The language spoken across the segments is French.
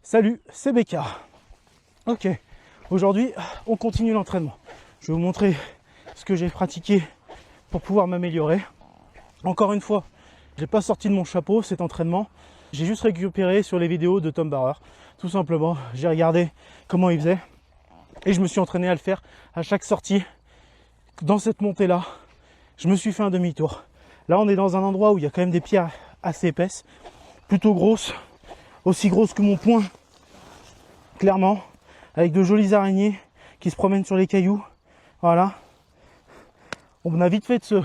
Salut, c'est Becca. Ok, aujourd'hui on continue l'entraînement. Je vais vous montrer ce que j'ai pratiqué pour pouvoir m'améliorer. Encore une fois, j'ai pas sorti de mon chapeau cet entraînement. J'ai juste récupéré sur les vidéos de Tom Bauer. Tout simplement, j'ai regardé comment il faisait et je me suis entraîné à le faire à chaque sortie. Dans cette montée-là, je me suis fait un demi-tour. Là, on est dans un endroit où il y a quand même des pierres assez épaisses, plutôt grosses, aussi grosses que mon poing, clairement, avec de jolies araignées qui se promènent sur les cailloux. Voilà. On a vite fait de se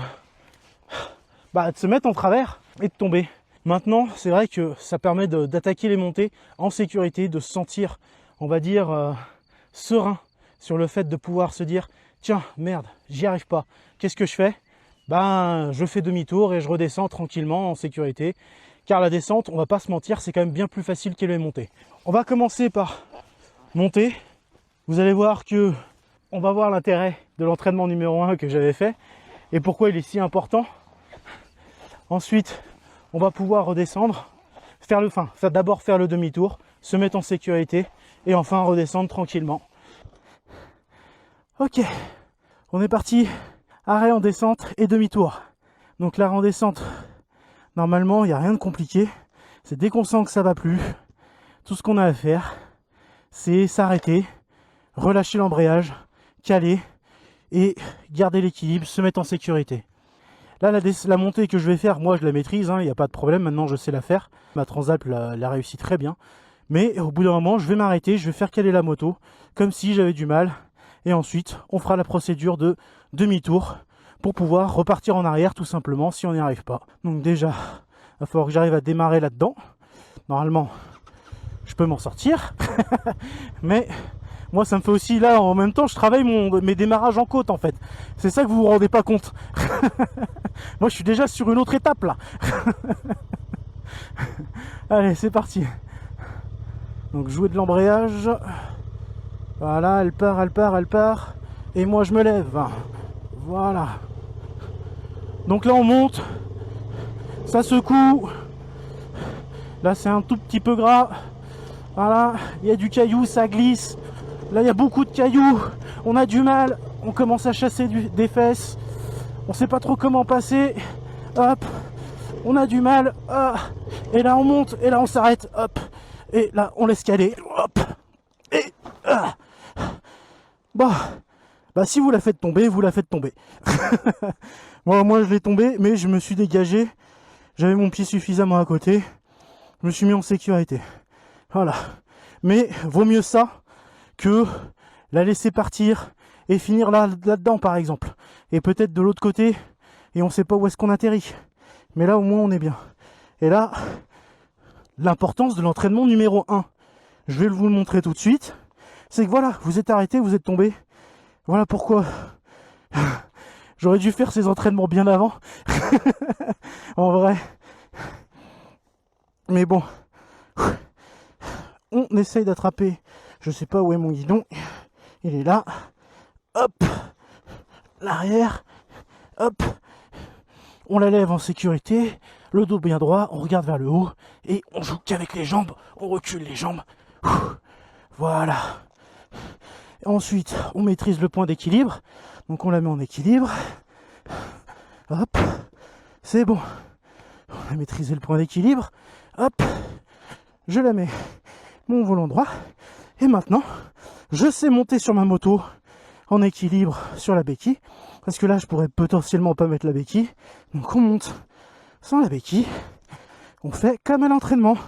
mettre en travers et de tomber. Maintenant, c'est vrai que ça permet d'attaquer les montées en sécurité, de se sentir, on va dire, serein sur le fait de pouvoir se dire « Tiens, merde, j'y arrive pas. Qu'est-ce que je fais ?» Je fais demi-tour et je redescends tranquillement en sécurité. Car la descente, on va pas se mentir, c'est quand même bien plus facile que les montées. On va commencer par monter. Vous allez voir que on va voir l'intérêt de l'entraînement numéro 1 que j'avais fait et pourquoi il est si important. Ensuite, on va pouvoir redescendre, d'abord faire le demi-tour, se mettre en sécurité et enfin redescendre tranquillement. Ok, on est parti. Arrêt en descente et demi-tour. Donc là, en descente, normalement, il n'y a rien de compliqué. C'est dès qu'on sent que ça va plus, tout ce qu'on a à faire, c'est s'arrêter, relâcher l'embrayage, caler et garder l'équilibre, se mettre en sécurité. Là, la montée que je vais faire, moi, je la maîtrise, il n'y a pas de problème. Maintenant, je sais la faire. Ma Transalp l'a réussi très bien. Mais au bout d'un moment, je vais m'arrêter, je vais faire caler la moto, comme si j'avais du mal. Et ensuite, on fera la procédure de demi-tour pour pouvoir repartir en arrière tout simplement si on n'y arrive pas. Donc déjà, il va falloir que j'arrive à démarrer là-dedans. Normalement, je peux m'en sortir. Mais moi, ça me fait aussi, là, en même temps, je travaille mes démarrages en côte en fait. C'est ça que vous vous rendez pas compte. Moi, je suis déjà sur une autre étape là. Allez, c'est parti. Donc, jouer de l'embrayage. Voilà, elle part. Et moi, je me lève. Voilà. Donc là, on monte. Ça secoue. Là, c'est un tout petit peu gras. Voilà, il y a du caillou, ça glisse. Là, il y a beaucoup de cailloux. On a du mal. On commence à chasser des fesses. On sait pas trop comment passer. Hop. On a du mal. Et là, on monte. Et là, on s'arrête. Hop. Et là, on laisse caler. Hop. Et... Bah, si vous la faites tomber, vous la faites tomber. Moi, je l'ai tombé, mais je me suis dégagé. J'avais mon pied suffisamment à côté. Je me suis mis en sécurité. Voilà. Mais vaut mieux ça que la laisser partir et finir là-dedans, par exemple. Et peut-être de l'autre côté, et on ne sait pas où est-ce qu'on atterrit. Mais là, au moins, on est bien. Et là, l'importance de l'entraînement numéro 1. Je vais vous le montrer tout de suite. C'est que voilà, vous êtes arrêté, vous êtes tombé. Voilà pourquoi j'aurais dû faire ces entraînements bien avant. En vrai. Mais bon. On essaye d'attraper. Je sais pas où est mon guidon. Il est là. Hop. L'arrière. Hop. On la lève en sécurité. Le dos bien droit. On regarde vers le haut. Et on joue qu'avec les jambes. On recule les jambes. Voilà. Ensuite, on maîtrise le point d'équilibre. Donc on la met en équilibre. Hop. C'est bon. On a maîtrisé le point d'équilibre. Hop. Je la mets mon volant droit. Et maintenant, je sais monter sur ma moto en équilibre sur la béquille. Parce que là, je pourrais potentiellement pas mettre la béquille. Donc on monte sans la béquille. On fait comme à l'entraînement.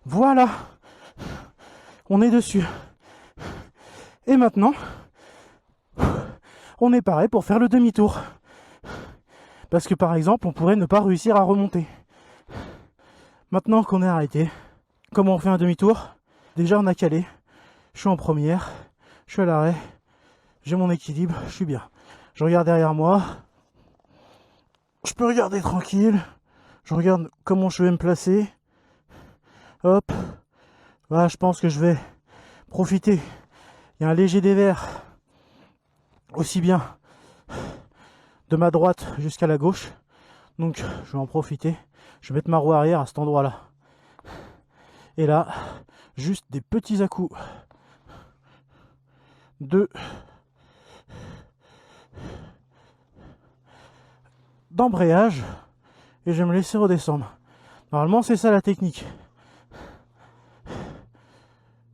Voilà. On est dessus. Et maintenant, on est pareil pour faire le demi-tour. Parce que par exemple, on pourrait ne pas réussir à remonter. Maintenant qu'on est arrêté, comment on fait un demi-tour? Déjà, on a calé. Je suis en première. Je suis à l'arrêt. J'ai mon équilibre. Je suis bien. Je regarde derrière moi. Je peux regarder tranquille. Je regarde comment je vais me placer. Hop. Voilà, je pense que je vais profiter. Il y a un léger dévers. Aussi bien de ma droite jusqu'à la gauche. Donc, je vais en profiter. Je vais mettre ma roue arrière à cet endroit-là. Et là, juste des petits à-coups d'embrayage et je vais me laisser redescendre. Normalement, c'est ça la technique.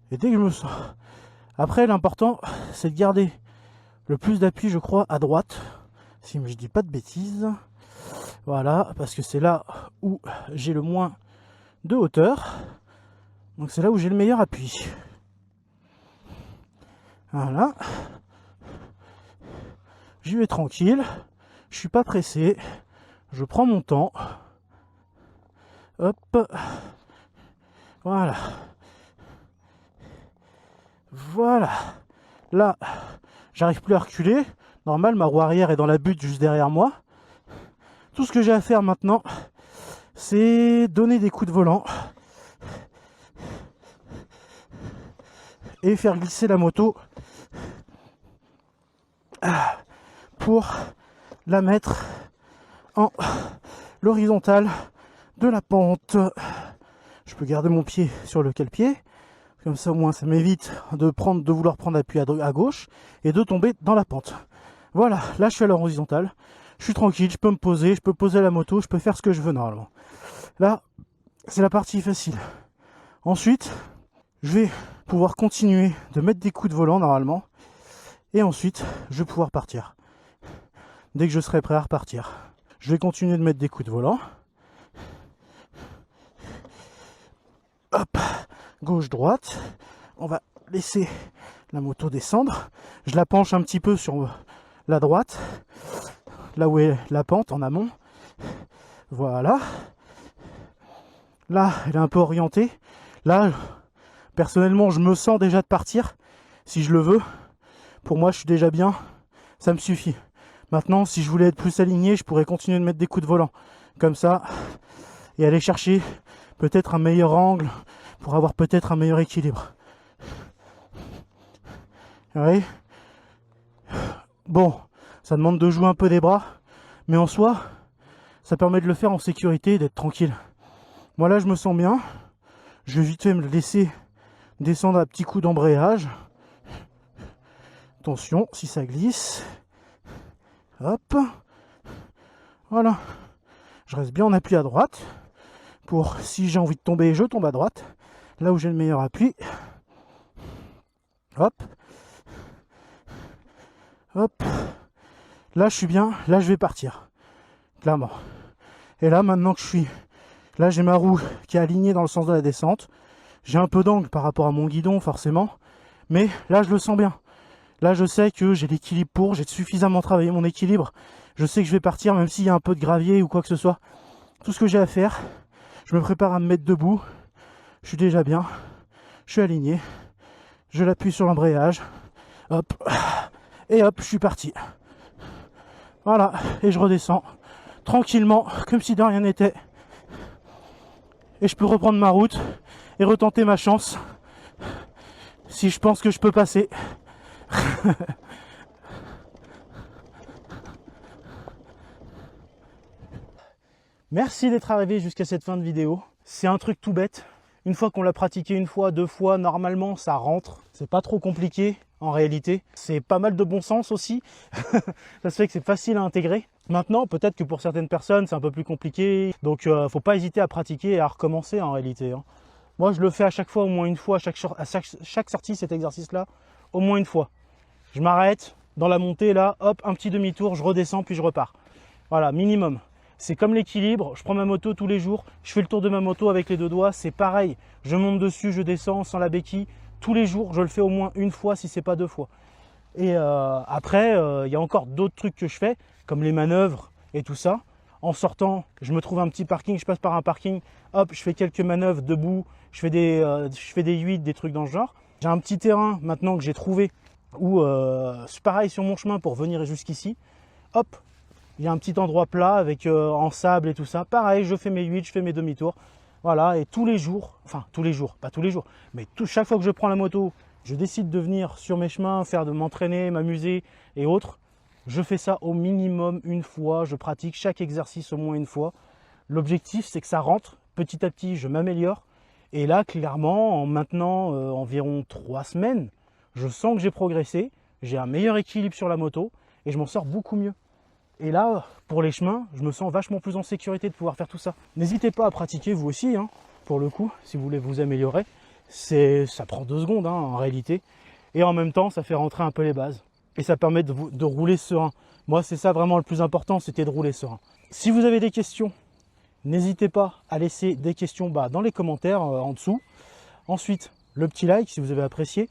Et dès que je me sens... Après, l'important, c'est de garder le plus d'appui, je crois, à droite. Si je dis pas de bêtises. Voilà, parce que c'est là où j'ai le moins de hauteur. Donc c'est là où j'ai le meilleur appui. Voilà. J'y vais tranquille. Je suis pas pressé. Je prends mon temps. Hop. Voilà. Voilà. Là, j'arrive plus à reculer. Normal, ma roue arrière est dans la butte juste derrière moi. Tout ce que j'ai à faire maintenant, c'est donner des coups de volant et faire glisser la moto pour la mettre en l'horizontale de la pente. Je peux garder mon pied sur le cale-pied, comme ça au moins ça m'évite de vouloir prendre appui à gauche et de tomber dans la pente. Voilà, là je suis à l'horizontale, je suis tranquille, je peux me poser, je peux poser la moto, je peux faire ce que je veux normalement. Là, c'est la partie facile. Ensuite, je vais pouvoir continuer de mettre des coups de volant normalement. Et ensuite, je vais pouvoir partir. Dès que je serai prêt à repartir. Je vais continuer de mettre des coups de volant. Hop, gauche-droite. On va laisser la moto descendre. Je la penche un petit peu sur la droite. Là où est la pente en amont. Voilà. Là, elle est un peu orientée. Là, personnellement, je me sens déjà de partir. Si je le veux. Pour moi, je suis déjà bien. Ça me suffit. Maintenant, si je voulais être plus aligné, je pourrais continuer de mettre des coups de volant. Comme ça. Et aller chercher peut-être un meilleur angle. Pour avoir peut-être un meilleur équilibre. Oui. Bon, ça demande de jouer un peu des bras. Mais en soi, ça permet de le faire en sécurité et d'être tranquille. Moi là, je me sens bien. Je vais vite fait me laisser descendre à petits coups d'embrayage. Attention, si ça glisse. Hop. Voilà. Je reste bien en appui à droite. Pour, si j'ai envie de tomber, je tombe à droite. Là où j'ai le meilleur appui. Hop. Hop. Là, je suis bien. Là, je vais partir. Clairement. Et là, maintenant que je suis... Là, j'ai ma roue qui est alignée dans le sens de la descente. J'ai un peu d'angle par rapport à mon guidon, forcément. Mais là, je le sens bien. Là, je sais que j'ai l'équilibre pour. J'ai suffisamment travaillé mon équilibre. Je sais que je vais partir, même s'il y a un peu de gravier ou quoi que ce soit. Tout ce que j'ai à faire, je me prépare à me mettre debout. Je suis déjà bien. Je suis aligné. Je l'appuie sur l'embrayage. Hop. Et hop, je suis parti. Voilà. Et je redescends. Tranquillement, comme si de rien n'était. Et je peux reprendre ma route et retenter ma chance si je pense que je peux passer. Merci d'être arrivé jusqu'à cette fin de vidéo. C'est un truc tout bête. Une fois qu'on l'a pratiqué une fois, deux fois, normalement ça rentre. C'est pas trop compliqué en réalité. C'est pas mal de bon sens aussi. Ça se fait que c'est facile à intégrer. Maintenant, peut-être que pour certaines personnes, c'est un peu plus compliqué. Donc, faut pas hésiter à pratiquer et à recommencer en réalité. Moi, je le fais à chaque fois, au moins une fois, à chaque sortie, cet exercice-là, au moins une fois. Je m'arrête dans la montée, là, hop, un petit demi-tour, je redescends, puis je repars. Voilà, minimum. C'est comme l'équilibre, je prends ma moto tous les jours, je fais le tour de ma moto avec les deux doigts, c'est pareil. Je monte dessus, je descends sans la béquille. Tous les jours, je le fais au moins une fois, si c'est pas deux fois. Et après, il y a encore d'autres trucs que je fais, comme les manœuvres et tout ça. En sortant, je me trouve un petit parking, je passe par un parking, hop, je fais quelques manœuvres debout, je fais des 8, des trucs dans ce genre. J'ai un petit terrain maintenant que j'ai trouvé où c'est pareil sur mon chemin pour venir jusqu'ici. Hop, il y a un petit endroit plat avec en sable et tout ça. Pareil, je fais mes 8, je fais mes demi-tours. Voilà, et tous les jours, enfin tous les jours, pas tous les jours, mais chaque fois que je prends la moto, je décide de venir sur mes chemins, de m'entraîner, m'amuser et autres. Je fais ça au minimum une fois, je pratique chaque exercice au moins une fois. L'objectif, c'est que ça rentre. Petit à petit, je m'améliore Et là, clairement, en maintenant environ 3 semaines, je sens que j'ai progressé, j'ai un meilleur équilibre sur la moto et je m'en sors beaucoup mieux. Et là, pour les chemins, je me sens vachement plus en sécurité de pouvoir faire tout ça. N'hésitez pas à pratiquer vous aussi, hein, pour le coup, si vous voulez vous améliorer. Ça prend 2 secondes hein, en réalité. Et en même temps, ça fait rentrer un peu les bases. Et ça permet de rouler serein. Moi, c'est ça vraiment le plus important, c'était de rouler serein. Si vous avez des questions, n'hésitez pas à laisser des questions dans les commentaires en dessous. Ensuite, le petit like si vous avez apprécié.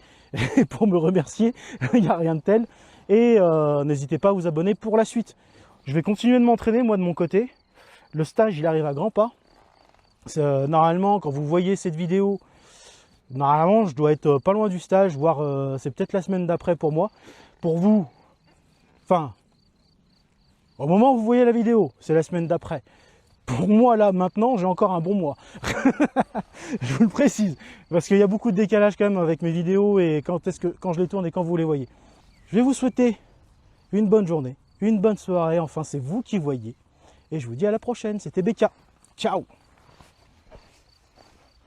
Et pour me remercier, il n'y a rien de tel. Et n'hésitez pas à vous abonner pour la suite. Je vais continuer de m'entraîner moi de mon côté. Le stage, il arrive à grands pas. Normalement, quand vous voyez cette vidéo, normalement, je dois être pas loin du stage, voire c'est peut-être la semaine d'après pour moi. Pour vous, enfin, au moment où vous voyez la vidéo, c'est la semaine d'après. Pour moi, là, maintenant, j'ai encore un bon mois. Je vous le précise. Parce qu'il y a beaucoup de décalage quand même avec mes vidéos et quand je les tourne et quand vous les voyez. Je vais vous souhaiter une bonne journée, une bonne soirée. Enfin, c'est vous qui voyez. Et je vous dis à la prochaine. C'était Becca. Ciao!